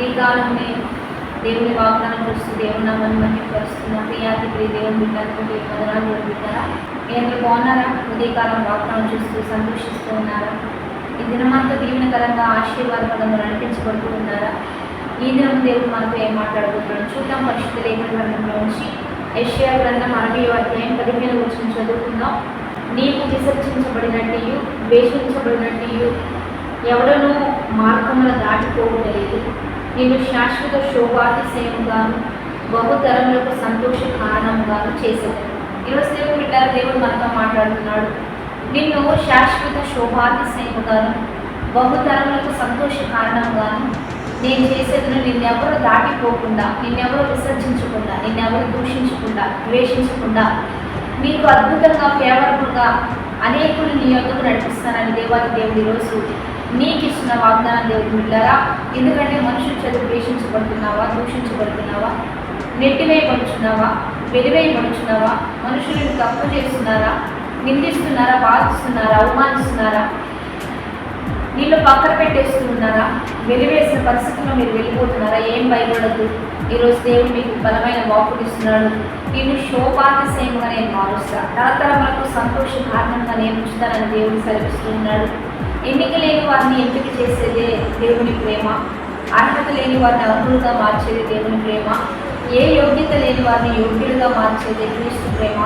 ఈ కాలంలో దేవుని వాగ్దానం చూస్తూ దేవుని నామాన్ని మహిమపరుస్తున్న ప్రియాతి ప్రియ దేవుని బిడ్డలకు వదనాలు జరుగుతారా? మీరు బాగున్నారా? ఉదయకాలం వాగ్దానం చూస్తూ సంతోషిస్తూ ఉన్నారా? ఈ దినమంతా దీవెనకరంగా ఆశీర్వాదపరంగా నడిపించబడుతూ ఉన్నారా? ఈ దినం దేవుడు మనతో ఏం మాట్లాడబోతున్నాడు చూద్దాం. పరిశుద్ధ లేఖన గ్రంథంలో నుంచి యెషయా గ్రంథం 60వ అధ్యాయం 15వ వచనం చదువుకుందాం. నీకు విసర్జించబడినట్టు ద్వేషించబడినట్టు ఎవడనూ మార్గముల దాటిపోవలేదు. నేను శాశ్వత శోభాతిశయముగాను బహుతరములకు సంతోష కారణంగాను చేశాను. ఈరోజు దేవుడు బిడ్డలు దేవుడు మనతో మాట్లాడుతున్నాడు. నిన్ను శాశ్వత శోభాతిశయముగాను బహుతరములకు సంతోష కారణంగాను నేను చేసేది. నిన్నెవరు దాటిపోకుండా, నిన్నెవరు విసర్జించకుండా, నిన్నెవరు దూషించకుండా, ద్వేషించకుండా నీకు అద్భుతంగా ఫేవరబుల్గా అనేకులు నీ యొక్కకు నడిపిస్తానని దేవాది దేవుడు ఈరోజు నీకు ఇస్తున్న వాగ్దానం దేవుడు బిడ్డారా. ఎందుకంటే మనుషుల చేత ద్వేషించబడుతున్నావా, దూషించబడుతున్నావా, నెట్టివేయబడుచున్నావా, వెలివేయబడుచున్నావా, మనుషులను తప్పు చేస్తున్నారా, నిందిస్తున్నారా, బాధిస్తున్నారా, అవమానిస్తున్నారా, నీళ్ళు పక్కన పెట్టేస్తూ ఉన్నారా, వెలివేసిన పరిస్థితుల్లో మీరు వెళ్ళిపోతున్నారా? ఏం భయపడద్దు. ఈరోజు దేవుడు మీకు బలమైన వాక్కులు ఇస్తున్నాడు. నేను శోభాతిశయముగా నేను మారుస్తా, తరతరములకు సంతోష కారణంగా నేను ఉంచుతానని దేవుడు సెలవిస్తూ ఉన్నాడు. ఎన్నిక లేని వారిని ఎంపిక చేసేదే దేవుని ప్రేమ. అర్హత లేని వారిని అర్హులుగా మార్చేది దేవుని ప్రేమ. ఏ యోగ్యత లేని వారిని యోగ్యులుగా మార్చేది క్రీస్తు ప్రేమ.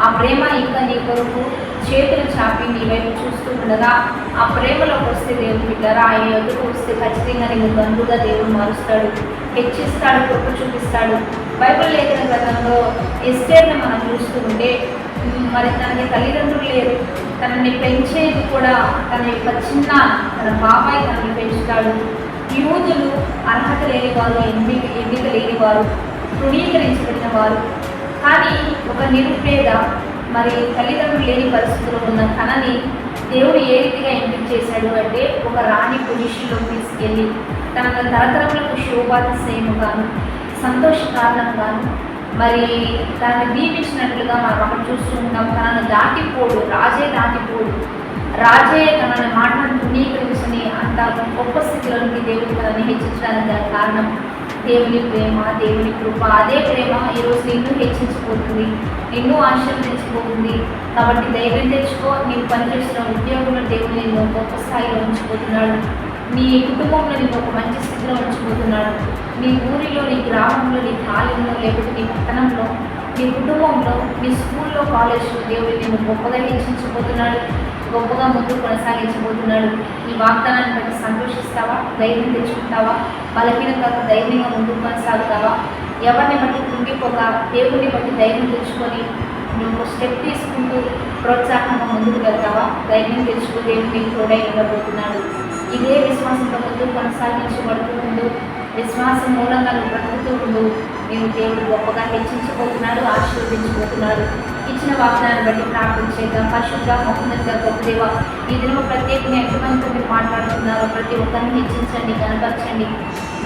ఆ ప్రేమ ఇంకా నీ కొరకు చేతులు చాపి నీ వైపు చూస్తూ ఉండగా ఆ ప్రేమలోకి వస్తే దేవుడు బిడ్డారా, ఆయన ఎదురు వస్తే ఖచ్చితంగా నీకు బంధువుగా దేవుడు మారుస్తాడు, హెచ్చిస్తాడు, కృప చూపిస్తాడు. బైబిల్ లేఖన గ్రంథంలో ఎస్తేర్ని మనం చూస్తూ ఉంటే మరి తనకి తల్లిదండ్రులు లేరు, తనని పెంచేది కూడా తన యొక్క తన బాబాయ్ తనని పెంచుతాడు. యూదులు అర్హత లేని వారు, ఎన్నిక లేని వారు, తృణీకరించబడిన వారు. కానీ ఒక నిరుపేద మరి తల్లిదండ్రులు లేని పరిస్థితుల్లో ఉన్న తనని దేవుడు ఏ రీతిగా ఎంపిక చేశాడు అంటే ఒక రాణి పొజిషన్లో తీసుకెళ్ళి తన తరతరములకు శోభాతిశయముగాను సంతోష కారణంగాను మరి తనని దీవించినట్లుగా మనం అక్కడ చూస్తూ ఉంటాం. తనను దాటిపోడు, రాజే దాటిపోడు, రాజే తనని మాటను తునీకరించని అంత గొప్ప స్థితిలోనికి దేవుడు తనని హెచ్చించడానికి గల కారణం దేవుని ప్రేమ, దేవుని కృప. అదే ప్రేమ ఈరోజు నిన్ను హెచ్చించిపోతుంది, నిన్ను ఆశీర్వదించిపోతుంది. కాబట్టి ధైర్యం తెచ్చుకో. నీవు పనిచేస్తున్న ఉద్యోగంలో దేవుడు నిన్ను గొప్ప స్థాయిలో ఉంచిపోతున్నాడు. నీ కుటుంబంలో నిన్ను ఒక మంచి స్థితిలో ఉంచిపోతున్నాడు. నీ ఊరిలో, నీ గ్రామంలో, నీ కాలంలో, లేకపోతే నీ పట్టణంలో, నీ కుటుంబంలో, నీ స్కూల్లో, కాలేజ్లో దేవుడు నిన్ను గొప్పగా హెచ్చించబోతున్నాడు, గొప్పగా ముందుకు కొనసాగించబోతున్నాడు. ఈ వాగ్దానాన్ని బట్టి సంతోషిస్తావా? ధైర్యం తెచ్చుకుంటావా? బలహీనతకు ధైర్యంగా ముందుకు కొనసాగుతావా? ఎవరిని బట్టి కుంగిపోక దేవుడిని బట్టి ధైర్యం తెచ్చుకొని నువ్వు స్టెప్ తీసుకుంటూ ప్రోత్సాహంగా ముందుకు వెళ్తావా? ధైర్యం తెచ్చుకో. దేవుడు నీకు తోడై ఉండబోతున్నాడు. ఇదే విశ్వాసంతో ముందుకు కొనసాగించబడుతూ ఉండు. విశ్వాసం మూలంగా నువ్వు బ్రతుకుతూ ఉండు. నేను దేవుడు గొప్పగా హెచ్చించబోతున్నాడు, ఆశీర్వదించబోతున్నాడు. ఇచ్చిన వాగ్దానాన్ని బట్టి ప్రార్థన చేద్దాం. పరిశుద్ధ మహోన్నత గొప్ప దేవ, ఈ దినం ప్రత్యేకంగా ఎంతమందితో మీరు మాట్లాడుతున్నారో ప్రతి ఒక్కరిని హెచ్చించండి, కనపరచండి.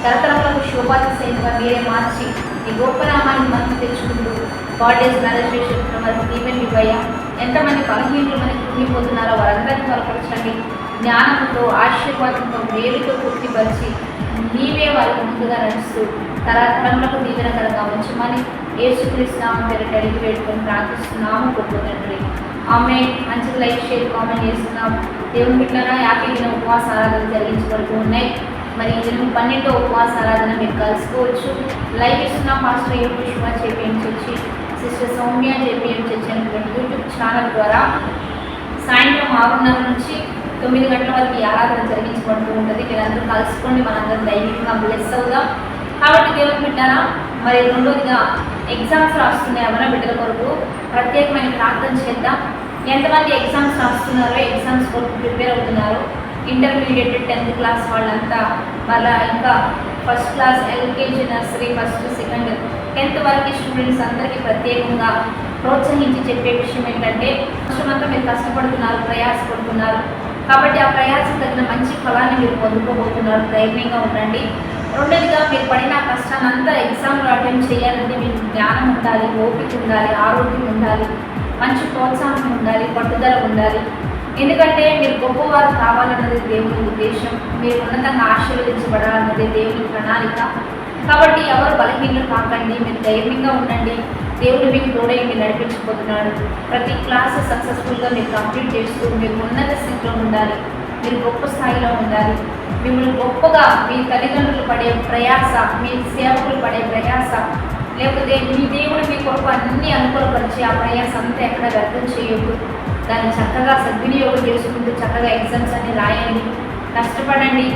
తరతరములకు శోభాతిశయంగా మీరే మార్చి ఈ గొప్ప నామాన్ని మనం తెచ్చుకుంటూ బాడీస్ మ్యారేజ్ చేస్తున్న వారికి దీవెని ఇవ్వయ్యా. ఎంతమంది బలహీనులు మనకి కుంగిపోతున్నారో వారందరినీ బలపరచండి. జ్ఞానంతో, ఆశీర్వాదంతో, మేలుతో పూర్తిపరిచి నీవే వారికి ముందుగా నడుస్తూ తరతరములకు దీవెనకరంగా ఉంచమని యేసుక్రీస్తు నామం పేరిట అడిగి వేడుకొని ప్రార్థిస్తున్నాము గొప్ప తండ్రి. ఆమె మంచిగా లైక్, షేర్, కామెంట్ చేస్తున్నాం. దేవుని బిడ్డలారా, 50 దిన ఉపవాస ఆరాధన జరిగించబడుతూ ఉన్నాయి. మరి ఈ దినం 12వ ఉపవాస ఆరాధన మీరు కలుసుకోవచ్చు. లైవ్ ఇస్తున్న pastor YouTube JPM church, sister Soumya JPM church అనేటువంటి యూట్యూబ్ ఛానల్ ద్వారా సాయంత్రం 6:30 నుంచి 9 గంటల వరకు ఈ ఆరాధన జరిగించబడుతూ ఉంటుంది. మీరందరూ కలుసుకోండి, మనందరం దైవికంగా బ్లెస్ అవుదాం. కాబట్టి దేవుని బిడ్డారా, మరి రెండోదిగా ఎగ్జామ్స్ రాస్తున్నాయి మన బిడ్డల కొరకు ప్రత్యేకమైన ప్రార్థన చేద్దాం. ఎంతమంది ఎగ్జామ్స్ రాస్తున్నారో, ఎగ్జామ్స్ కొరకు ప్రిపేర్ అవుతున్నారో, ఇంటర్మీడియట్ 10th క్లాస్ వాళ్ళంతా, మళ్ళీ ఇంకా first class, LKG, nursery, first, second, 10th వరకు స్టూడెంట్స్ అందరికీ ప్రత్యేకంగా ప్రోత్సహించి చెప్పే విషయం ఏంటంటే సంవత్సరమంతా మీరు కష్టపడుతున్నారు, ప్రయాసపడుతున్నారు. కాబట్టి ఆ ప్రయాసం తగిన మంచి ఫలాన్ని మీరు పొందుకోబోతున్నారు. ధైర్యంగా ఉండండి. రెండోదిగా మీరు పడిన కష్టాన్ని అంతా ఎగ్జామ్లో అటెంప్ట్ చేయాలంటే మీకు జ్ఞానం ఉండాలి, ఓపిక ఉండాలి, ఆరోగ్యం ఉండాలి, మంచి ప్రోత్సాహం ఉండాలి, పట్టుదల ఉండాలి. ఎందుకంటే మీరు గొప్పవారు కావాలన్నది దేవుని ఉద్దేశం, మీరు ఉన్నతంగా ఆశీర్వదించబడాలన్నది దేవుని ప్రణాళిక. కాబట్టి ఎవరు బలహీనలు కాకండి, మీరు ధైర్యంగా ఉండండి. దేవుడు మీకు తోడై మీరు నడిపించబోతున్నాడు. ప్రతి క్లాస్ సక్సెస్ఫుల్గా మీరు కంప్లీట్ చేస్తూ మీరు ఉన్నత స్థితిలో ఉండాలి, మీరు గొప్ప స్థాయిలో ఉండాలి. మిమ్మల్ని గొప్పగా మీ తల్లిదండ్రులు పడే ప్రయాస, మీ సేవకులు పడే ప్రయాస, లేకపోతే మీ దేవుడు మీ కొరకు అన్ని అనుకూలపరిచి ఆ ప్రయాస అంతా ఎక్కడ వ్యర్థం చేయొద్దు. దాన్ని చక్కగా సద్వినియోగం చేసుకుంటూ చక్కగా ఎగ్జామ్స్ అన్ని రాయండి, కష్టపడండి.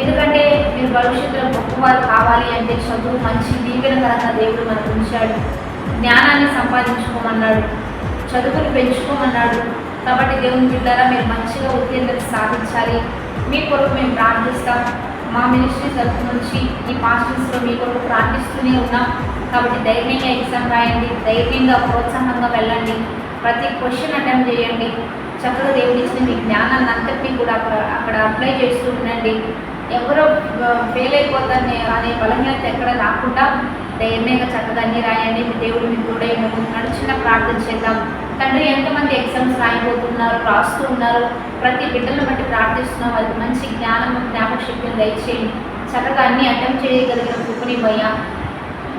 ఎందుకంటే మీరు భవిష్యత్తులో గొప్పవారు కావాలి అంటే చదువు మంచి దీవెనకరంగా దేవుడు మనకు ఉంచాడు. జ్ఞానాన్ని సంపాదించుకోమన్నాడు, చదువుని పెంచుకోమన్నాడు. కాబట్టి దేవుని బిడ్డలారా మీరు మంచిగా ఉత్తీర్ణత సాధించాలి. మీ కొరకు మేము ప్రార్థిస్తాం. మా మినిస్ట్రీ తరఫు నుంచి ఈ పాస్టర్స్లో మీ కొరకు ప్రార్థిస్తూనే ఉన్నాం. కాబట్టి ధైర్యంగా ఎగ్జామ్ రాయండి, ధైర్యంగా ప్రోత్సాహంగా వెళ్ళండి, ప్రతి క్వశ్చన్ అటెంప్ట్ చేయండి. చక్కగా దేవుడు ఇచ్చిన మీ జ్ఞానాన్ని అంతటినీ కూడా అక్కడ అప్లై చేస్తూ ఉండండి. ఎవరో ఫెయిల్ అయిపోతారు అనే బలహీనత ఎక్కడ రాకుండా ధైర్యంగా చక్కగా అన్ని రాయండి. మీ దేవుడు మీకు తోడై నడిచిన ప్రార్థన చేద్దాం. తండ్రి, ఎంతమంది ఎగ్జామ్స్ రాయిపోతున్నారు, రాస్తూ ఉన్నారు, ప్రతి బిడ్డలను బట్టి ప్రార్థిస్తున్నాం. వాళ్ళకి మంచి జ్ఞానం, జ్ఞాపక శక్తిని దయచేయండి. చక్కగా అన్ని అటెంప్ట్ చేయగలిగిన కృపని భయ్యా.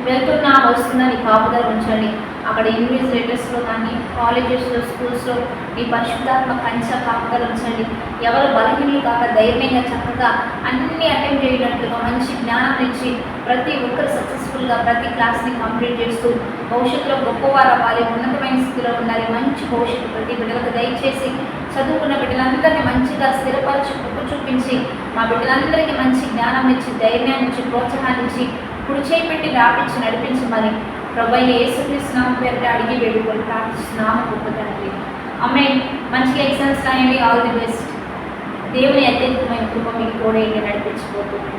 వెళ్తున్నా వస్తున్నా నీ కాపుదల ఉంచండి. అక్కడ ఇన్విజిలేటర్స్లో కానీ కాలేజెస్లో స్కూల్స్లో నీ పరిశుద్ధాత్మ కంచ కాపుదల ఉంచండి. ఎవరు బలహీనలు కాక ధైర్యంగా చక్కగా అన్ని అటెంప్ట్ చేయనట్లుగా మంచి జ్ఞానం ఇచ్చి ప్రతి ఒక్కరు సక్సెస్ఫుల్గా ప్రతి క్లాస్ని కంప్లీట్ చేస్తూ భవిష్యత్తులో గొప్పవారు అవ్వాలి, ఉన్నతమైన స్థితిలో ఉండాలి. మంచి భవిష్యత్తు ప్రతి బిడ్డలకు దయచేసి చదువుకున్న బిడ్డలందరినీ మంచిగా స్థిరపరిచి కృప చూపించి మా బిడ్డలందరికీ మంచి జ్ఞానం ఇచ్చి ధైర్యాన్ని ఇచ్చి ప్రోత్సాహాన్ని ఇచ్చి కుడి చేయి పెట్టి రాపించి నడిపించమని ప్రభువైన యేసుక్రీస్తు నామమున పేరిట అడిగి వేడుకొని ప్రార్థిస్తున్నాము గొప్ప తండ్రి. ఆమేన్. మంచిగా ఎగ్జామ్స్ రాయండి. All the best. దేవుని అత్యధికమైన కృప మీకు తోడై నడిపించబోతుంది.